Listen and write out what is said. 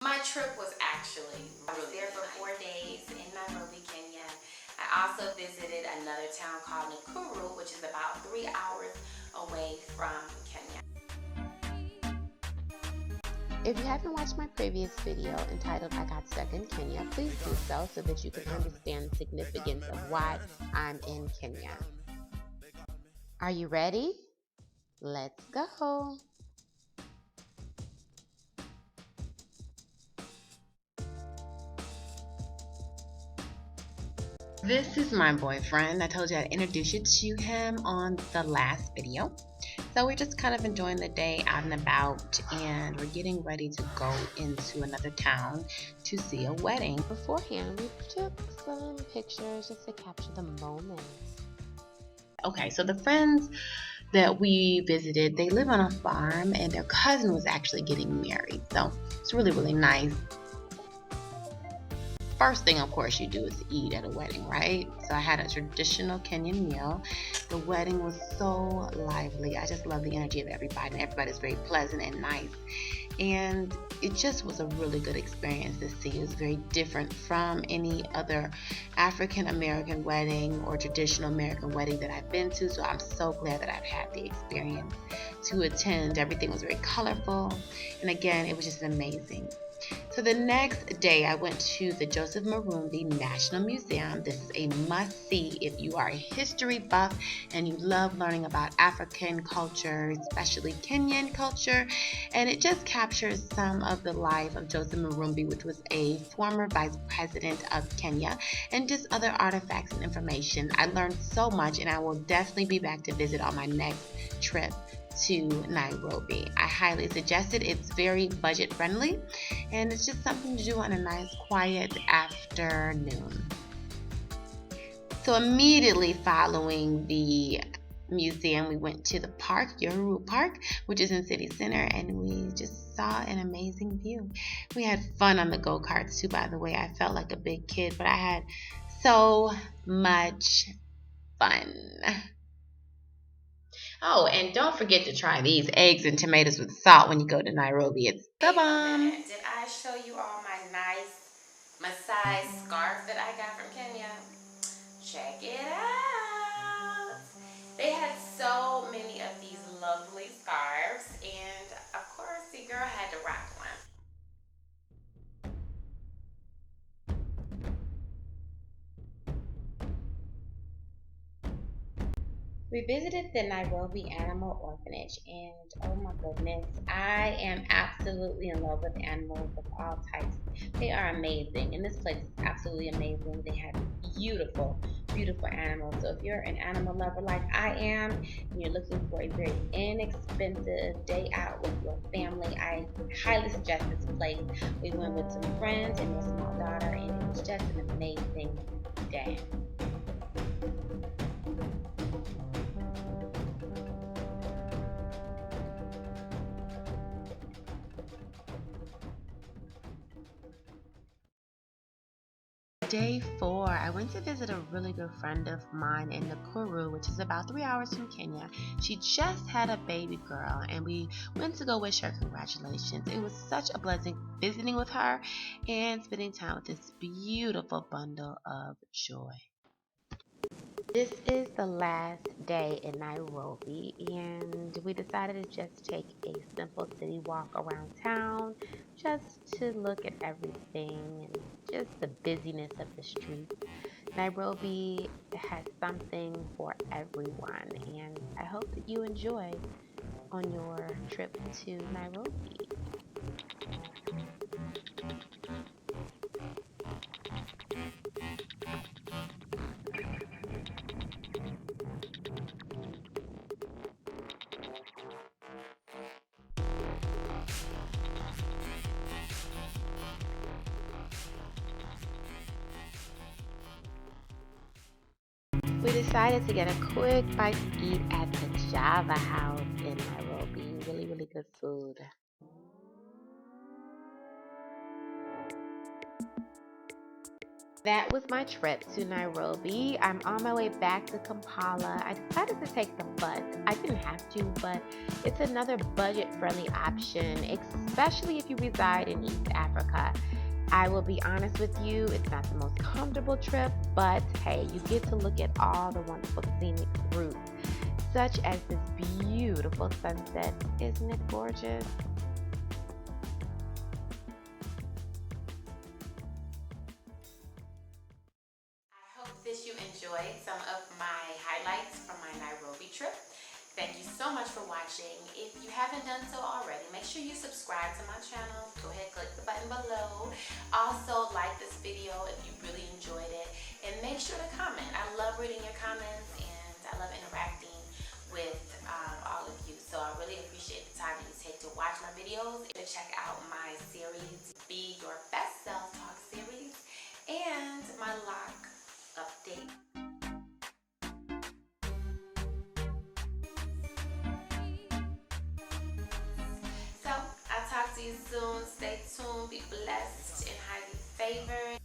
My trip was actually I was there for 4 days in Nairobi, Kenya. I also visited another town called Nakuru, which is about 3 hours away from Kenya. If you haven't watched my previous video entitled I Got Stuck in Kenya, please do so that you can understand the significance of why I'm in Kenya. Are you ready? Let's go. This is my boyfriend. I told you I'd introduce you to him on the last video. So we're just kind of enjoying the day out and about, and we're getting ready to go into another town to see a wedding. Beforehand, we took some pictures just to capture the moment. Okay, so the friends that we visited, they live on a farm, and their cousin was actually getting married. So it's really, really nice. First thing, of course, you do is eat at a wedding, right? So I had a traditional Kenyan meal. The wedding was so lively. I just love the energy of everybody, and everybody's very pleasant and nice. And it just was a really good experience to see. It was very different from any other African American wedding or traditional American wedding that I've been to. So I'm so glad that I've had the experience to attend. Everything was very colorful. And again, it was just amazing. So the next day, I went to the Joseph Marumbi National Museum. This is a must-see if you are a history buff and you love learning about African culture, especially Kenyan culture. And it just captures some of the life of Joseph Marumbi, which was a former vice president of Kenya, and just other artifacts and information. I learned so much, and I will definitely be back to visit on my next trip to Nairobi. I highly suggest it. It's very budget friendly, and it's just something to do on a nice quiet afternoon. So immediately following the museum, we went to the park, Uhuru Park, which is in city center, and we just saw an amazing view. We had fun on the go-karts too, by the way. I felt like a big kid, but I had so much fun. Oh, and don't forget to try these eggs and tomatoes with salt when you go to Nairobi. It's the bomb. Did I show you all my nice Maasai scarf that I got from Kenya? Check it out. They had so many of these lovely scarves, and of course, the girl had to rock one. We visited the Nairobi Animal Orphanage, and oh my goodness, I am absolutely in love with animals of all types. They are amazing, and this place is absolutely amazing. They have beautiful, beautiful animals. So if you're an animal lover like I am, and you're looking for a very inexpensive day out with your family, I highly suggest this place. We went with some friends and their small daughter, and it was just an amazing day. Day 4, I went to visit a really good friend of mine in Nakuru, which is about 3 hours from Kenya. She just had a baby girl, and we went to go wish her congratulations. It was such a blessing visiting with her and spending time with this beautiful bundle of joy. This is the last day in Nairobi, and we decided to just take a simple city walk around town just to look at everything and just the busyness of the streets. Nairobi has something for everyone, and I hope that you enjoy on your trip to Nairobi. We decided to get a quick bite to eat at the Java House in Nairobi. Really, really good food. That was my trip to Nairobi. I'm on my way back to Kampala. I decided to take the bus. I didn't have to, but it's another budget friendly option, especially if you reside in East Africa. I will be honest with you, it's not the most comfortable trip, but hey, you get to look at all the wonderful scenic routes, such as this beautiful sunset. Isn't it gorgeous? I hope that you enjoyed some of my highlights from my Nairobi trip. Thank you so much for watching. If you haven't done so already, make sure you subscribe to my channel. Go ahead, click the button below. Also, like this video if you really enjoyed it. And make sure to comment. I love reading your comments and I love interacting with all of you. So I really appreciate the time that you take to watch my videos. And check out my series, Be Your Best Self Talk series, and my Loc update. So I'll talk to you soon. Stay tuned, be blessed, and highly favored.